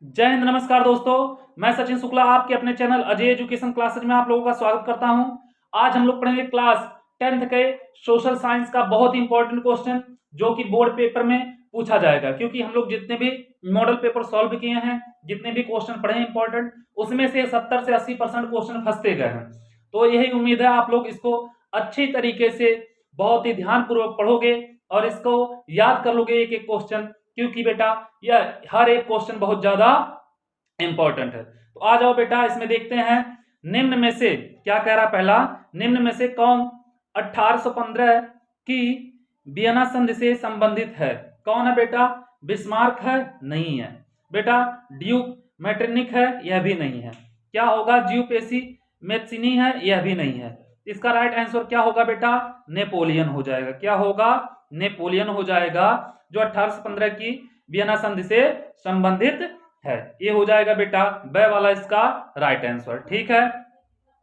जय हिंद, नमस्कार दोस्तों। मैं सचिन शुक्ला आपके अपने चैनल अजय एजुकेशन क्लासेज में आप लोगों का स्वागत करता हूं। आज हम लोग पढ़ेंगे क्लास 10th के सोशल साइंस का बहुत ही इंपॉर्टेंट क्वेश्चन जो कि बोर्ड पेपर में पूछा जाएगा, क्योंकि हम लोग जितने भी मॉडल पेपर सॉल्व किए हैं, जितने भी क्वेश्चन पढ़े हैं इंपॉर्टेंट, उसमें से 70 से 80% क्वेश्चन फंसते गए हैं। तो यही उम्मीद है आप लोग इसको अच्छी तरीके से बहुत ही ध्यानपूर्वक पढ़ोगे और इसको याद कर लोगे एक एक क्वेश्चन, क्योंकि बेटा यह हर एक क्वेश्चन बहुत ज्यादा इंपॉर्टेंट है। तो आ जाओ बेटा, इसमें देखते हैं निम्न में से क्या कह रहा। पहला, निम्न में से कौन 1815 की वियना संधि से संबंधित है? कौन है बेटा? बिस्मार्क है? नहीं है बेटा। ड्यूक मैटरनिक है? यह भी नहीं है। क्या होगा? जियोपेसी मेत्सिनी है? यह भी नहीं है। इसका राइट आंसर क्या होगा बेटा? नेपोलियन हो जाएगा। क्या होगा? नेपोलियन हो जाएगा, जो 1815 की वियना संधि से संबंधित है। ये हो जाएगा बेटा ब वाला इसका राइट आंसर। ठीक है,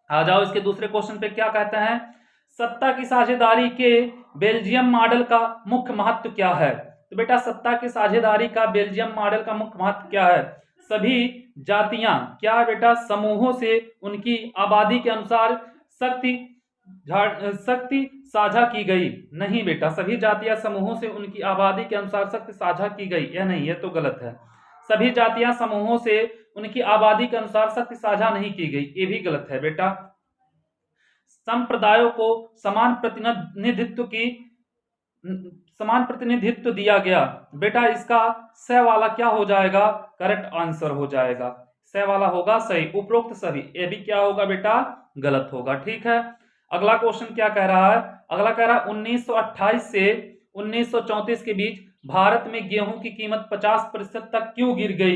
आ जाओ इसके दूसरे क्वेश्चन पे। क्या कहते हैं? सत्ता की साझेदारी के बेल्जियम मॉडल का मुख्य महत्व क्या है? तो बेटा सत्ता की साझेदारी का बेल्जियम मॉडल का मुख्य महत्व क्या है? सभी जातियां क्या है बेटा? समूहों से उनकी आबादी के अनुसार शक्ति शक्ति साझा की गई। नहीं बेटा, सभी जातियां समूहों से उनकी आबादी के अनुसार शक्ति साझा की गई, यह नहीं, यह तो गलत है। सभी जातियां समूहों से उनकी आबादी के अनुसार शक्ति साझा नहीं की गई, ये भी गलत है बेटा। संप्रदायों को समान प्रतिनिधित्व दिया गया। बेटा इसका स वाला क्या हो जाएगा? करेक्ट आंसर हो जाएगा। स वाला होगा सही। उपरोक्त सभी, ये भी क्या होगा बेटा? गलत होगा। ठीक है, अगला क्वेश्चन क्या कह रहा है? अगला कह रहा है 1928 से 1934 के बीच भारत में गेहूं की कीमत 50% तक क्यों गिर गई?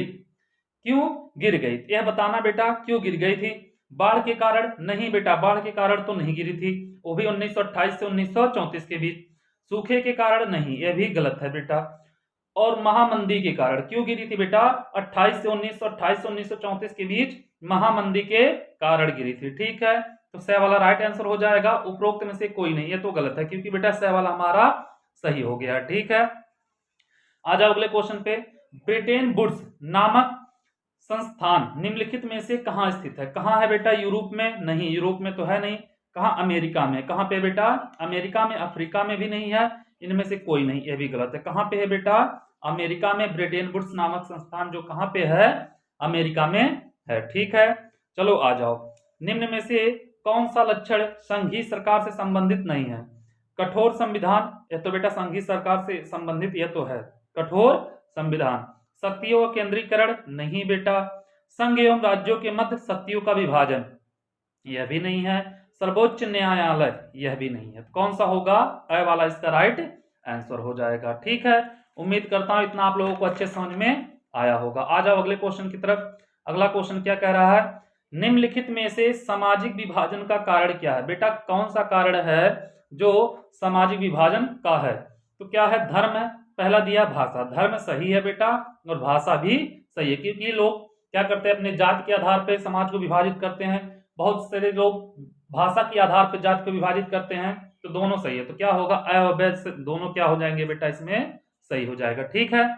क्यों गिर गई यह बताना बेटा। क्यों गिर गई थी? बाढ़ के कारण? नहीं बेटा, बाढ़ के कारण तो नहीं गिरी थी, वो भी 1928 से 1934 के बीच। सूखे के कारण? नहीं, यह भी गलत है बेटा। और महामंदी के कारण क्यों गिरी थी बेटा? 28 से 1934 के बीच महामंदी के कारण गिरी थी। ठीक है, तो स वाला राइट आंसर हो जाएगा। उपरोक्त में से कोई नहीं, ये तो गलत है, क्योंकि बेटा स वाला हमारा सही हो गया। ठीक है, आ जाओ अगले क्वेश्चन पे। ब्रिटेन वुड्स नामक संस्थान निम्नलिखित में से कहां स्थित है? कहां है बेटा? यूरोप में? नहीं, यूरोप में तो है नहीं। कहां? अमेरिका में। कहां पे बेटा? अमेरिका में। अफ्रीका में भी नहीं है, इनमें से कोई नहीं, यह भी गलत है। कहां पे है बेटा? अमेरिका में। ब्रिटेन वुड्स नामक संस्थान जो कहां पे है? अमेरिका में है। ठीक है, चलो आ जाओ। निम्न में से कौन सा लक्षण संघीय सरकार से संबंधित नहीं है? कठोर संविधान? यह तो बेटा संघीय सरकार से संबंधित यह तो है, कठोर संविधान। शक्तियों का केंद्रीकरण? नहीं बेटा। संघ एवं राज्यों के मध्य शक्तियों का विभाजन? यह भी नहीं है। सर्वोच्च न्यायालय? यह भी नहीं है। कौन सा होगा? अ वाला इसका राइट आंसर हो जाएगा। ठीक है, उम्मीद करता हूं इतना आप लोगों को अच्छे समझ में आया होगा। आ जाओ अगले क्वेश्चन की तरफ। अगला क्वेश्चन क्या कह रहा है? निम्नलिखित में से सामाजिक विभाजन का कारण क्या है? बेटा कौन सा कारण है जो सामाजिक विभाजन का है? तो क्या है? धर्म है, पहला दिया भाषा। धर्म सही है बेटा, और भाषा भी सही है, क्योंकि लोग क्या करते हैं? अपने जाति के आधार पर समाज को विभाजित करते हैं। बहुत सारे लोग भाषा के आधार पर जाति को विभाजित करते हैं, तो दोनों सही है। तो क्या होगा? अ और ब दोनों क्या हो जाएंगे बेटा? इसमें सही हो जाएगा। ठीक है,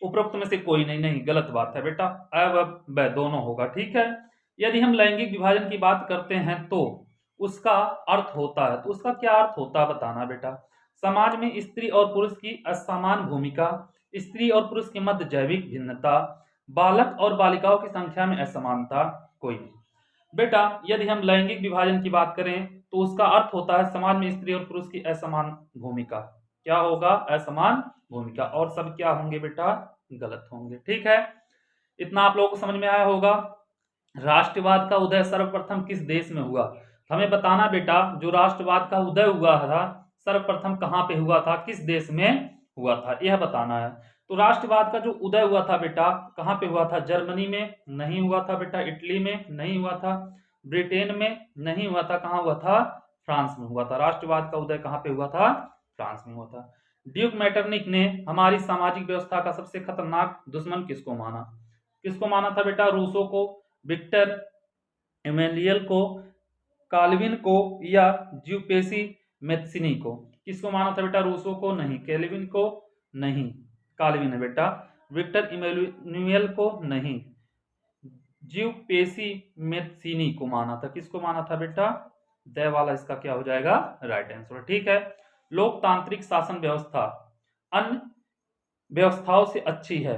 उपरोक्त में से कोई नहीं, नहीं गलत बात है बेटा, अ व ब दोनों होगा। ठीक है, यदि हम लैंगिक विभाजन की बात करते हैं तो उसका अर्थ होता है, तो उसका क्या अर्थ होता है बताना बेटा। समाज में स्त्री और पुरुष की असमान भूमिका, स्त्री और पुरुष के मध्य जैविक भिन्नता, बालक और बालिकाओं की संख्या में असमानता। कोई नहीं बेटा, यदि हम लैंगिक विभाजन की बात करें तो उसका अर्थ होता है समाज में स्त्री और पुरुष की असमान भूमिका। क्या होगा? असमान भूमिका। और सब क्या होंगे बेटा? गलत होंगे। ठीक है, इतना आप लोगों को समझ में आया होगा। राष्ट्रवाद का उदय सर्वप्रथम किस देश में हुआ? हमें बताना बेटा, जो राष्ट्रवाद का उदय हुआ था सर्वप्रथम कहां पे हुआ था, किस देश में हुआ था, यह बताना है। तो राष्ट्रवाद का जो उदय हुआ था बेटा कहां पे हुआ था? जर्मनी में? नहीं हुआ था बेटा। इटली में? नहीं हुआ था। ब्रिटेन में? नहीं हुआ था। कहां हुआ था? फ्रांस में हुआ था। राष्ट्रवाद का उदय कहां पे हुआ था? फ्रांस में हुआ था। ड्यूक मैटरनिक ने हमारी सामाजिक व्यवस्था का सबसे खतरनाक दुश्मन किसको माना? किसको माना था बेटा? रूसो को, विक्टर इमैनुएल को, काल्विन को, या ज्यूपेसी मेत्सिनी को? किसको माना था बेटा? रूसो को? नहीं। कैल्विन को? नहीं, काल्विन है बेटा। विक्टर इमैनुअल को नहीं, जियोपेसी मेदसिनी को माना था। किसको माना था बेटा? द वाला इसका क्या हो जाएगा? Right answer. ठीक है। लोकतांत्रिक शासन व्यवस्था अन्य व्यवस्थाओं से अच्छी है,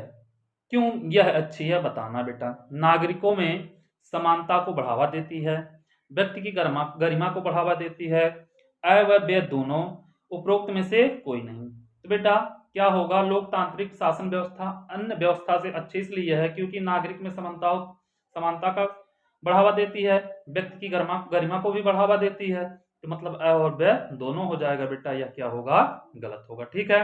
क्यों यह अच्छी है बताना बेटा। नागरिकों में समानता को बढ़ावा देती है, व्यक्ति की गरिमा को बढ़ावा देती है, अ व ब दोनों, उपरोक्त में से कोई नहीं। तो बेटा क्या होगा? लोकतांत्रिक शासन व्यवस्था अन्य व्यवस्था से अच्छी इसलिए है क्योंकि नागरिक में समानता का बढ़ावा देती है, व्यक्ति की गरिमा को भी बढ़ावा देती है। तो मतलब अ और ब दोनों हो जाएगा बेटा। यह क्या होगा? गलत होगा। ठीक है।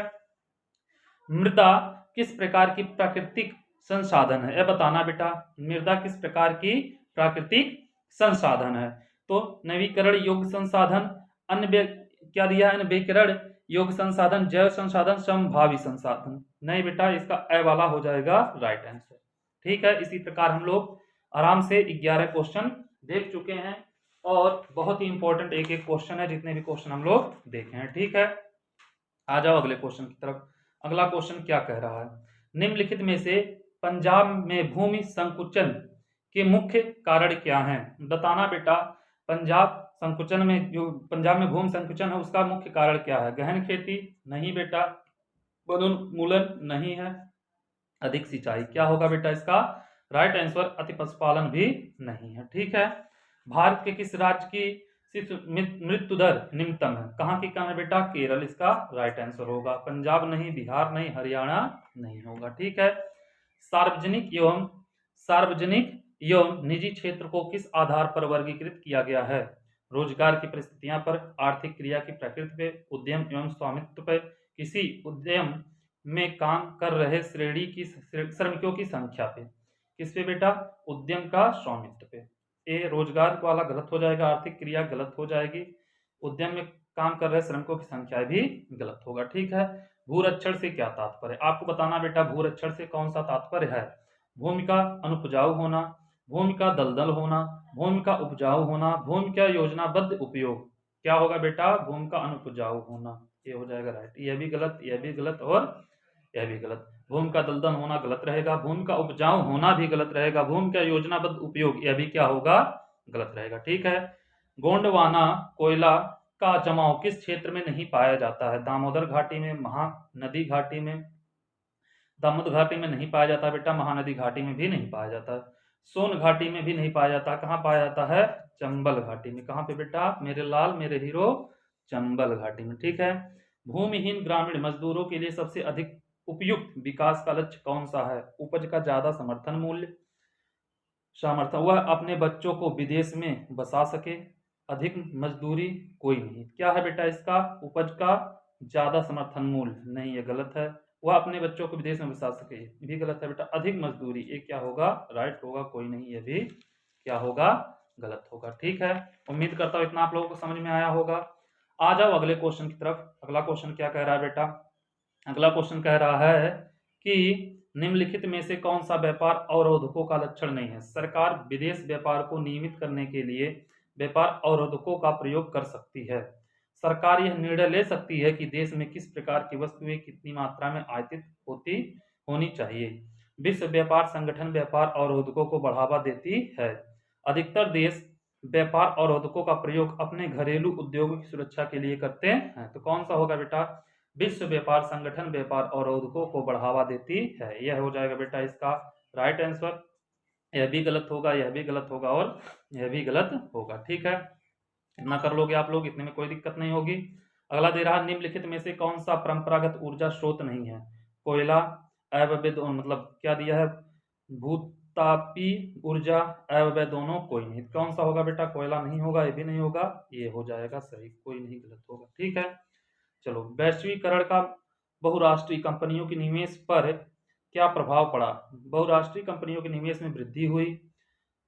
मृदा किस प्रकार की प्राकृतिक संसाधन है? यह बताना बेटा। मृदा किस प्रकार की प्राकृतिक संसाधन है? तो नवीकरण योग्य संसाधन, अन्य क्या दिया है? नवीकरण योग्य संसाधन, जैव संसाधन, समभावी संसाधन। नहीं बेटा, इसका अ वाला हो जाएगा राइट आंसर। ठीक है। इसी प्रकार हम लोग आराम से 11 क्वेश्चन देख चुके हैं और बहुत ही इंपॉर्टेंट एक एक क्वेश्चन है, जितने भी क्वेश्चन हम लोग देखे हैं। ठीक है। आ जाओ अगले क्वेश्चन की तरफ। अगला क्वेश्चन क्या कह रहा है? निम्नलिखित में से पंजाब में भूमि संकुचन के मुख्य कारण क्या हैं? बताना बेटा। पंजाब में भूमि संकुचन है, उसका मुख्य कारण क्या है? गहन खेती? नहीं बेटा। वनोन्मूलन? नहीं है। अधिक सिंचाई? क्या होगा बेटा इसका राइट आंसर? अति पशुपालन भी नहीं है। ठीक है। भारत के किस राज्य की मृत्यु दर निम्नतम है? कहाँ की कम है बेटा? केरल इसका राइट आंसर होगा। पंजाब नहीं, बिहार नहीं, हरियाणा नहीं होगा। ठीक है। सार्वजनिक एवं निजी क्षेत्र को किस आधार पर वर्गीकृत किया गया है? रोजगार की परिस्थितियां पर, आर्थिक क्रिया की प्रकृति पे, उद्यम एवं स्वामित्व पे, किसी उद्यम में काम कर रहे श्रमिकों की संख्या पे। किस पे बेटा? उद्यम का स्वामित्व पे। ए रोजगार वाला गलत हो जाएगा, आर्थिक क्रिया गलत हो जाएगी, उद्यम में काम कर रहे श्रमिकों की संख्या भी गलत होगा। ठीक है। भूरक्षण से क्या तात्पर्य? आपको बताना बेटा भूरक्षण से कौन सा तात्पर्य है। भूमि का अनुपजाऊ होना, भूमि का दलदल होना, भूमि का उपजाऊ होना, भूमि का योजनाबद्ध उपयोग। क्या होगा बेटा? भूमि का अनुपजाऊ होना। ये हो जाएगा राइट। यह भी गलत, यह भी गलत और यह भी गलत। भूमि का दलदल होना गलत रहेगा, भूमि का उपजाऊ होना भी गलत रहेगा, भूमि का योजनाबद्ध उपयोग यह भी क्या होगा? गलत रहेगा। ठीक है। गोंडवाना कोयला का जमाव किस क्षेत्र में नहीं पाया जाता है? दामोदर घाटी में, महानदी घाटी में? दामोदर घाटी में नहीं पाया जाता बेटा, महानदी घाटी में भी नहीं पाया जाता, सोन घाटी में भी नहीं पाया जाता। कहाँ पाया जाता है? चंबल घाटी में। कहाँ पे बेटा मेरे लाल मेरे हीरो? चंबल घाटी में। ठीक है। भूमिहीन ग्रामीण मजदूरों के लिए सबसे अधिक उपयुक्त विकास का लक्ष्य कौन सा है? उपज का ज्यादा समर्थन मूल्य, सामर्थ्य, वह अपने बच्चों को विदेश में बसा सके, अधिक मजदूरी? कोई नहीं। क्या है बेटा इसका? उपज का ज्यादा समर्थन मूल्य? नहीं, ये गलत है। वह अपने बच्चों को विदेश में बसा सके, ये भी गलत है बेटा। अधिक मजदूरी, ये क्या होगा? राइट होगा। कोई नहीं, ये भी क्या होगा? गलत होगा। ठीक है। उम्मीद करता हूं इतना आप लोगों को समझ में आया होगा। आ जाओ अगले क्वेश्चन की तरफ। अगला क्वेश्चन क्या कह रहा है बेटा? अगला क्वेश्चन कह रहा है कि निम्नलिखित में से कौन सा व्यापार अवरोधकों का लक्षण नहीं है? सरकार विदेश व्यापार को नियमित करने के लिए व्यापार अवरोधकों का प्रयोग कर सकती है। सरकार यह निर्णय ले सकती है कि देश में किस प्रकार की वस्तुएं कितनी मात्रा में आयातित होनी चाहिए। विश्व व्यापार संगठन व्यापार अवरोधकों को बढ़ावा देती है। अधिकतर देश व्यापार अवरोधकों का प्रयोग अपने घरेलू उद्योगों की सुरक्षा के लिए करते हैं। तो कौन सा होगा बेटा? विश्व व्यापार संगठन व्यापार अवरोधकों को बढ़ावा देती है। यह हो जाएगा बेटा इसका राइट आंसर। यह भी गलत होगा, यह भी गलत होगा और यह भी गलत होगा। ठीक है। इतना कर लोगे आप लोग, इतने में कोई दिक्कत नहीं होगी। अगला दे रहा निम्नलिखित में से कौन सा परंपरागत ऊर्जा स्रोत नहीं है? कोयला, मतलब क्या दिया है? भूतापी ऊर्जा, अव्यय दोनों? कोई नहीं। कौन सा होगा बेटा? कोयला नहीं होगा, ये भी नहीं होगा, ये हो जाएगा सही। कोई नहीं, गलत होगा। ठीक है। चलो, वैश्वीकरण का बहुराष्ट्रीय कंपनियों के निवेश पर क्या प्रभाव पड़ा? बहुराष्ट्रीय कंपनियों के निवेश में वृद्धि हुई।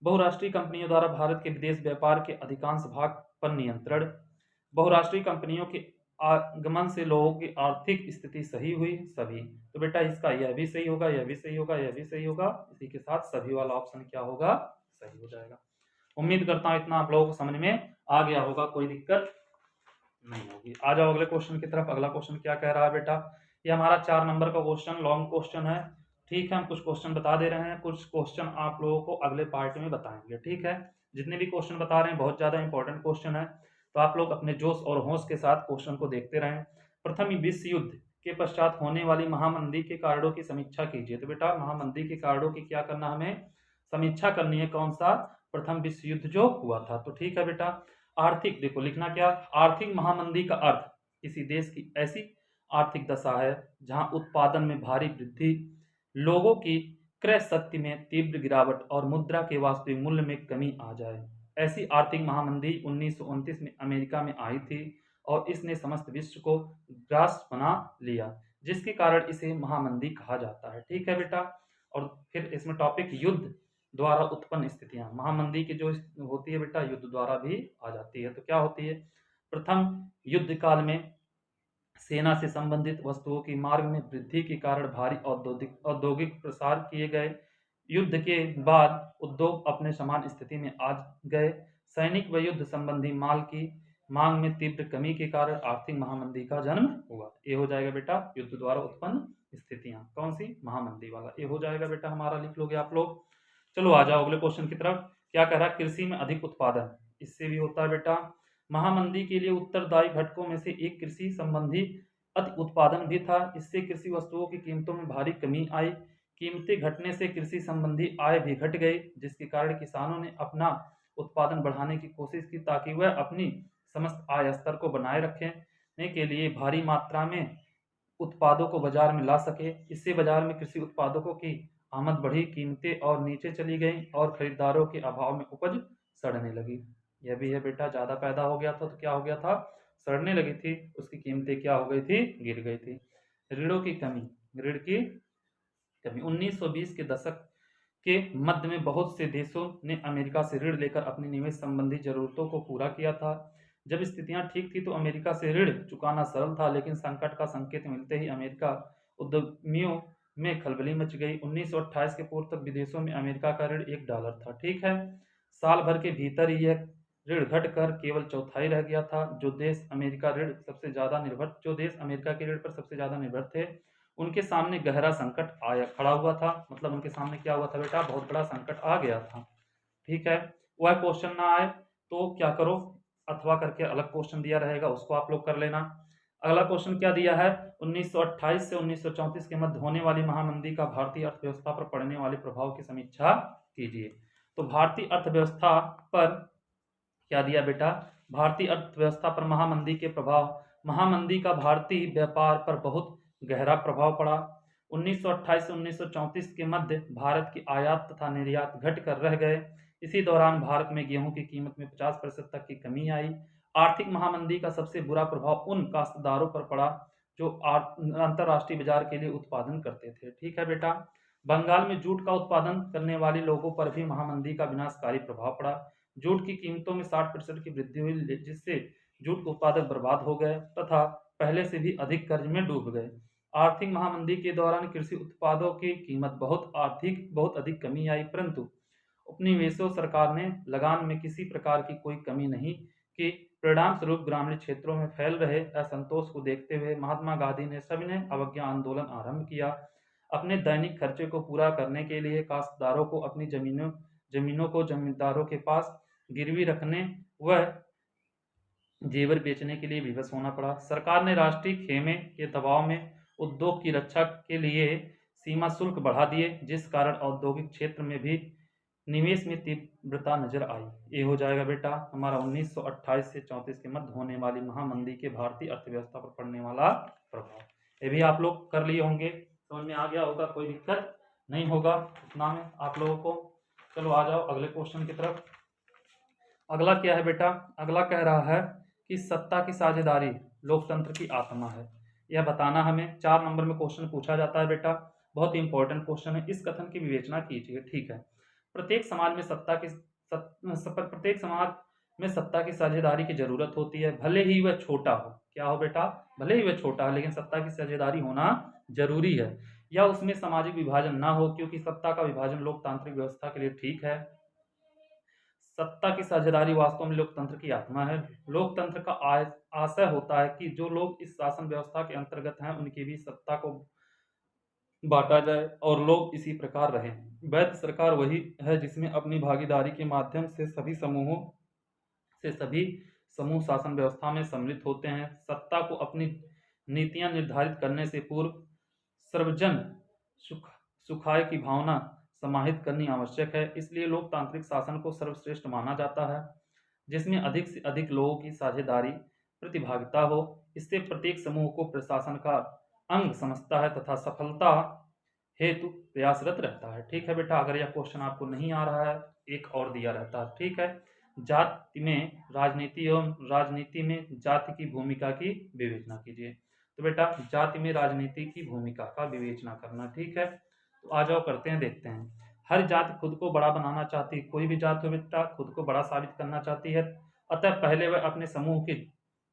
बहुराष्ट्रीय कंपनियों द्वारा भारत के विदेश व्यापार के अधिकांश भाग पर नियंत्रण। बहुराष्ट्रीय कंपनियों के आगमन से लोगों की आर्थिक स्थिति सही हुई। सभी। तो बेटा इसका यह भी सही होगा, यह भी सही होगा, यह भी सही होगा। इसी के साथ सभी वाला ऑप्शन क्या होगा? सही हो जाएगा। उम्मीद करता हूं इतना आप लोगों को समझ में आ गया होगा, कोई दिक्कत नहीं होगी। आ जाओ अगले क्वेश्चन की तरफ। अगला क्वेश्चन क्या कह रहा है बेटा? ये हमारा 4 नंबर का क्वेश्चन, लॉन्ग क्वेश्चन है। ठीक है, हम कुछ क्वेश्चन बता दे रहे हैं, कुछ क्वेश्चन आप लोगों को अगले पार्ट में बताएंगे। ठीक है, जितने भी क्वेश्चन बता रहे हैं बहुत ज़्यादा इंपॉर्टेंट क्वेश्चन है, तो आप लोग अपने जोश और होश के साथ क्वेश्चन को देखते रहें। प्रथम विश्व युद्ध के पश्चात होने वाली महामंदी के कारणों की समीक्षा कीजिए। तो बेटा महामंदी के कारणों की क्या करना, हमें समीक्षा करनी है। कौन सा? प्रथम विश्व युद्ध जो हुआ था। तो ठीक है बेटा, आर्थिक देखो लिखना क्या, आर्थिक महामंदी का अर्थ किसी देश की ऐसी आर्थिक दशा है जहां उत्पादन में भारी वृद्धि, लोगों की क्रय शक्ति में तीव्र गिरावट और मुद्रा के वास्तविक मूल्य में कमी आ जाए। ऐसी आर्थिक महामंदी 1929 में अमेरिका में आई थी और इसने समस्त विश्व को ग्रास बना लिया, जिसके कारण इसे महामंदी कहा जाता है। ठीक है बेटा, और फिर इसमें टॉपिक युद्ध द्वारा उत्पन्न स्थितियां, महामंदी की जो होती है बेटा युद्ध द्वारा भी आ जाती है। तो क्या होती है? प्रथम युद्ध काल में सेना से संबंधित वस्तुओं की मार्ग में वृद्धि के कारण भारी औद्योगिक प्रसार किए गए। युद्ध के बाद उद्योग अपने समान स्थिति में आ गए। सैनिक व युद्ध संबंधी माल की मांग में तीव्र कमी के कारण आर्थिक महामंदी का जन्म हुआ। ये हो जाएगा बेटा युद्ध द्वारा उत्पन्न स्थितियां, कौन सी? महामंदी वाला। ये हो जाएगा बेटा हमारा, लिख लोगे आप लोग। चलो आ जाओ अगले क्वेश्चन की तरफ। क्या कह रहा है? कृषि में अधिक उत्पादन, इससे भी होता है बेटा। महामंदी के लिए उत्तरदायी घटकों में से एक कृषि संबंधी अति उत्पादन भी था। इससे कृषि वस्तुओं की कीमतों में भारी कमी आई। कीमतें घटने से कृषि संबंधी आय भी घट गई, जिसके कारण किसानों ने अपना उत्पादन बढ़ाने की कोशिश की ताकि वह अपनी समस्त आय स्तर को बनाए रखने के लिए भारी मात्रा में उत्पादों को बाजार में ला सके। इससे बाजार में कृषि उत्पादकों की आमद बढ़ी, कीमतें और नीचे चली गई और खरीदारों के अभाव में उपज सड़ने लगी। यह भी है बेटा, ज़्यादा पैदा हो गया था तो क्या हो गया था? सड़ने लगी थी, उसकी कीमतें क्या हो गई थी? गिर गई थी। ऋणों की कमी, ऋण की कमी 1920 के दशक के मध्य में बहुत से देशों ने अमेरिका से ऋण लेकर अपनी निवेश संबंधी जरूरतों को पूरा किया था। जब स्थितियां ठीक थी तो अमेरिका से ऋण चुकाना सरल था, लेकिन संकट का संकेत मिलते ही अमेरिका उद्यमियों में खलबली मच गई। 1928 के पूर्व तक विदेशों में अमेरिका का ऋण $1 था। ठीक है, साल भर के भीतर ही यह ऋण घटकर केवल चौथाई रह गया था। जो देश अमेरिका के ऋण पर सबसे ज्यादा निर्भर थे, उनके सामने गहरा संकट आया खड़ा हुआ था। मतलब उनके सामने क्या हुआ था बेटा? बहुत बड़ा संकट आ गया था। ठीक है, वह क्वेश्चन ना आए तो क्या करो, अथवा करके अलग क्वेश्चन दिया रहेगा, उसको आप लोग कर लेना। अगला क्वेश्चन क्या दिया है? 1928 से 1934 के मध्य होने वाली महामंदी का भारतीय अर्थव्यवस्था पर पड़ने वाले प्रभाव की समीक्षा कीजिए। तो भारतीय अर्थव्यवस्था पर क्या दिया बेटा? भारतीय अर्थव्यवस्था पर महामंदी के प्रभाव। महामंदी का भारतीय व्यापार पर बहुत गहरा प्रभाव पड़ा। 1928 से 1934 के मध्य भारत की आयात तथा निर्यात घट कर रह गए। इसी दौरान भारत में गेहूं की कीमत में 50% तक की कमी आई। आर्थिक महामंदी का सबसे बुरा प्रभाव उन काश्तकारों पर पड़ा जो अंतर्राष्ट्रीय बाजार के लिए उत्पादन करते थे। ठीक है बेटा, बंगाल में जूट का उत्पादन करने वाले लोगों पर भी महामंदी का विनाशकारी प्रभाव पड़ा। जूट की कीमतों में 60% की वृद्धि हुई, जिससे जूट उत्पादक बर्बाद हो गए तथा पहले से भी अधिक कर्ज में डूब गए। आर्थिक महामंदी के दौरान कृषि उत्पादों की कीमत बहुत अधिक कमी आई, परंतु उपनिवेशों सरकार ने लगान में किसी प्रकार की कोई कमी नहीं की। परिणाम स्वरूप ग्रामीण क्षेत्रों में फैल रहे असंतोष को देखते हुए महात्मा गांधी ने सविनय अवज्ञा आंदोलन आरंभ किया। अपने दैनिक खर्चे को पूरा करने के लिए काश्तकारों को अपनी जमीनों को जमींदारों के पास गिरवी रखने व जेवर बेचने के लिए विवश होना पड़ा। सरकार ने राष्ट्रीय खेमे के दबाव में उद्योग की रक्षा के लिए सीमा शुल्क बढ़ा दिए, जिस कारण औद्योगिक क्षेत्र में भी निवेश में तीव्रता नजर आई। ये हो जाएगा बेटा हमारा 1928 से 34 के मध्य होने वाली महामंदी के भारतीय अर्थव्यवस्था पर पड़ने वाला प्रभाव। ये भी आप लोग कर लिए होंगे, समझ में आ गया होगा, कोई दिक्कत नहीं होगा इतना में आप लोगों को। चलो आ जाओ अगले क्वेश्चन की तरफ। अगला क्या है बेटा? अगला कह रहा है कि सत्ता की साझेदारी लोकतंत्र की आत्मा है। यह बताना हमें 4 नंबर में क्वेश्चन पूछा जाता है बेटा, बहुत ही इंपॉर्टेंट क्वेश्चन है। इस कथन की विवेचना कीजिए। ठीक है, प्रत्येक समाज में सत्ता की साझेदारी की जरूरत होती है, भले ही वह छोटा हो। क्या हो बेटा? भले ही वह छोटा हो, लेकिन सत्ता की साझेदारी होना जरूरी है। या उसमें सामाजिक विभाजन ना हो, क्योंकि सत्ता का विभाजन लोकतांत्रिक व्यवस्था के लिए ठीक है। सत्ता की साझेदारी वास्तव में लोकतंत्र की आत्मा है। लोकतंत्र का आशय होता है कि जो लोग इस शासन व्यवस्था के अंतर्गत हैं, उनकी भी सत्ता को बांटा जाए और लोग इसी प्रकार रहें। वैध सरकार वही है जिसमें अपनी भागीदारी के माध्यम से सभी समूह शासन व्यवस्था में सम्मिलित होते हैं। सत्ता को अपनी नीतियां निर्धारित करने से पूर्व सर्वजन सुख सुखाय की भावना समाहित करनी आवश्यक है। इसलिए लोकतांत्रिक शासन को सर्वश्रेष्ठ माना जाता है, जिसमें अधिक से अधिक लोगों की साझेदारी प्रतिभागिता हो। इससे प्रत्येक समूह को प्रशासन का अंग समझता है तथा सफलता हेतु प्रयासरत रहता है। ठीक है बेटा, अगर यह क्वेश्चन आपको नहीं आ रहा है, एक और दिया रहता है। ठीक है, जाति में राजनीति एवं राजनीति में जाति की भूमिका की विवेचना कीजिए। तो बेटा जाति में राजनीति की भूमिका का विवेचना करना। ठीक है, तो आ जाओ करते हैं, देखते हैं। हर जाति खुद को बड़ा बनाना चाहती है, कोई भी जाति हो बेटा खुद को बड़ा साबित करना चाहती है। अतः पहले वह अपने समूह के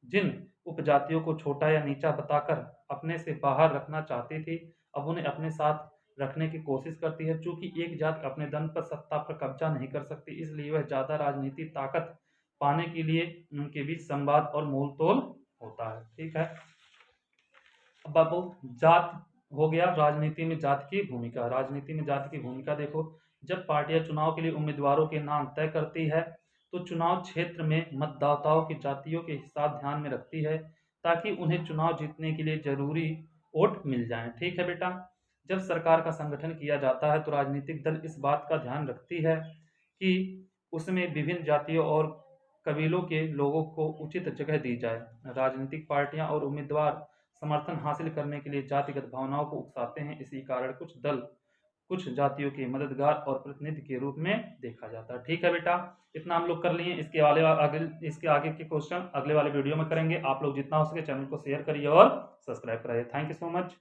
जिन उपजातियों को छोटा या नीचा बताकर अपने से बाहर रखना चाहती थी, अब उन्हें अपने साथ रखने की कोशिश करती है। चूंकि एक जाति अपने दम पर सत्ता पर कब्जा नहीं कर सकती, इसलिए वह ज्यादा राजनीतिक ताकत पाने के लिए उनके बीच संवाद और मोल तोल होता है। ठीक है, अब बाबू जात हो गया, राजनीति में जाति की भूमिका। राजनीति में जाति की भूमिका देखो, जब पार्टियां चुनाव के लिए उम्मीदवारों के नाम तय करती है तो चुनाव क्षेत्र में मतदाताओं की जातियों के हिसाब ध्यान में रखती है ताकि उन्हें चुनाव जीतने के लिए जरूरी वोट मिल जाए। ठीक है बेटा, जब सरकार का संगठन किया जाता है तो राजनीतिक दल इस बात का ध्यान रखती है कि उसमें विभिन्न जातियों और कबीलों के लोगों को उचित जगह दी जाए। राजनीतिक पार्टियां और उम्मीदवार समर्थन हासिल करने के लिए जातिगत भावनाओं को उकसाते हैं। इसी कारण कुछ दल कुछ जातियों के मददगार और प्रतिनिधि के रूप में देखा जाता है। ठीक है बेटा, इतना हम लोग कर लिए। इसके आगे के क्वेश्चन अगले वाले वीडियो में करेंगे। आप लोग जितना हो सके चैनल को शेयर करिए और सब्सक्राइब कराइए। Thank you so much.